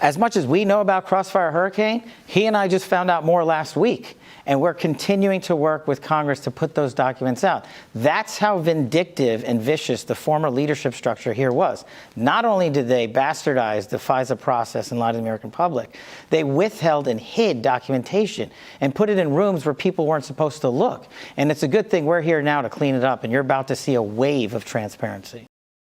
as much as we know about Crossfire Hurricane, he and I just found out more last week. And we're continuing to work with Congress to put those documents out. That's how vindictive and vicious the former leadership structure here was. Not only did they bastardize the FISA process in light of the American public, they withheld and hid documentation and put it in rooms where people weren't supposed to look. And it's a good thing we're here now to clean it up, and you're about to see a wave of transparency.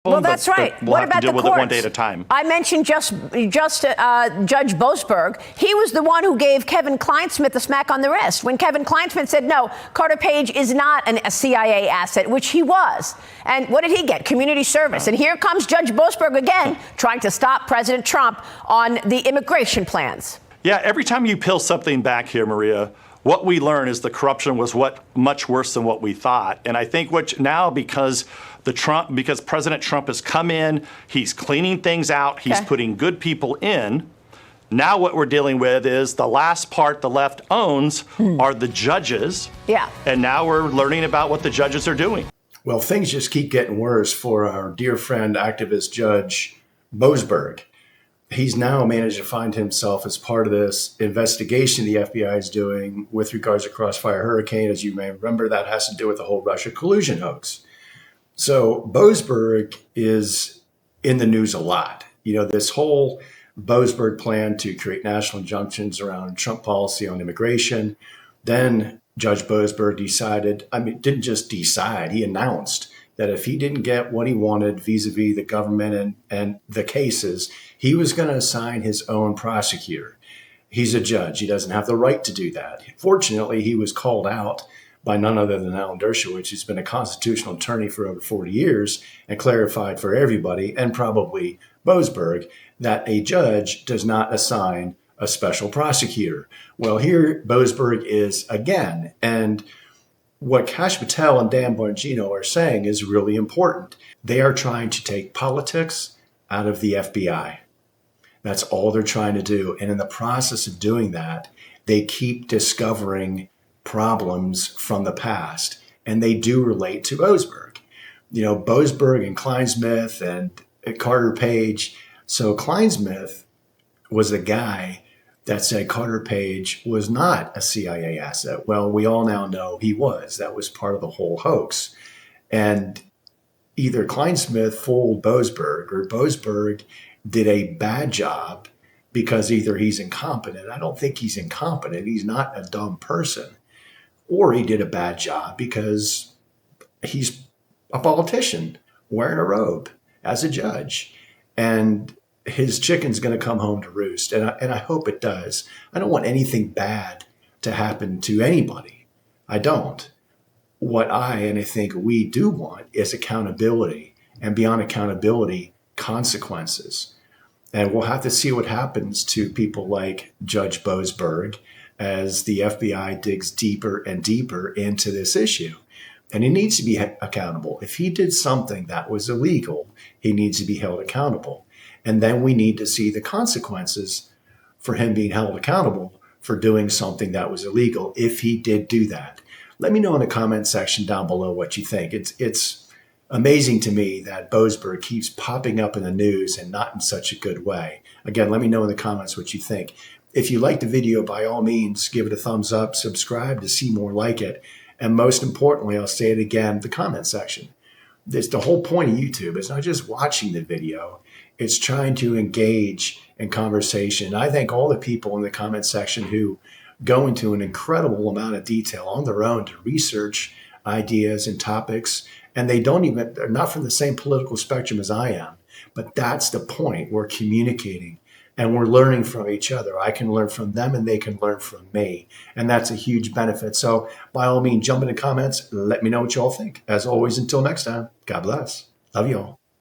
Well, that's right. We'll what have about to deal the with courts? it one day at a time. I mentioned Judge Boasberg. He was the one who gave Kevin Clinesmith a smack on the wrist when Kevin Clinesmith said, no, Carter Page is not a CIA asset, which he was. And what did he get? Community service. And here comes Judge Boasberg again, trying to stop President Trump on the immigration plans. Yeah, every time you peel something back here, Maria, what we learn is the corruption was much worse than what we thought. And I think because President Trump has come in, he's cleaning things out, he's putting good people in. Now what we're dealing with is the last part the left owns are the judges. Yeah. And now we're learning about what the judges are doing. Well, things just keep getting worse for our dear friend, activist Judge Boasberg. He's now managed to find himself as part of this investigation the FBI is doing with regards to Crossfire Hurricane. As you may remember, that has to do with the whole Russia Collusion hoax. So Boasberg is in the news a lot. You know, this whole Boasberg plan to create national injunctions around Trump policy on immigration. Then Judge Boasberg didn't just decide, he announced that if he didn't get what he wanted vis-a-vis the government and the cases, he was going to assign his own prosecutor. He's a judge. He doesn't have the right to do that. Fortunately, he was called out by none other than Alan Dershowitz, who's been a constitutional attorney for over 40 years, and clarified for everybody, and probably Boasberg, that a judge does not assign a special prosecutor. Well, here Boasberg is again, and what Kash Patel and de Bongino are saying is really important. They are trying to take politics out of the FBI. That's all they're trying to do. And in the process of doing that, they keep discovering problems from the past. And they do relate to Boasberg. You know, Boasberg and Clinesmith and Carter Page. So Clinesmith was the guy that said Carter Page was not a CIA asset. Well, we all now know he was. That was part of the whole hoax. And either Clinesmith fooled Boasberg or Boasberg did a bad job because either he's incompetent. I don't think he's incompetent. He's not a dumb person. Or he did a bad job because he's a politician wearing a robe as a judge. And his chicken's going to come home to roost. And I hope it does. I don't want anything bad to happen to anybody. I don't. What I think we do want is accountability, and beyond accountability, consequences. And we'll have to see what happens to people like Judge Boasberg as the FBI digs deeper and deeper into this issue. And he needs to be accountable. If he did something that was illegal, he needs to be held accountable. And then we need to see the consequences for him being held accountable for doing something that was illegal, if he did do that. Let me know in the comment section down below what you think. It's amazing to me that Boasberg keeps popping up in the news and not in such a good way. Again, let me know in the comments what you think. If you liked the video, by all means, give it a thumbs up, subscribe to see more like it. And most importantly, I'll say it again, the comment section. It's the whole point of YouTube. It's not just watching the video. It's trying to engage in conversation. I thank all the people in the comment section who go into an incredible amount of detail on their own to research ideas and topics. And they're not from the same political spectrum as I am. But that's the point. We're communicating and we're learning from each other. I can learn from them and they can learn from me. And that's a huge benefit. So by all means, jump in the comments. Let me know what you all think. As always, until next time, God bless. Love you all.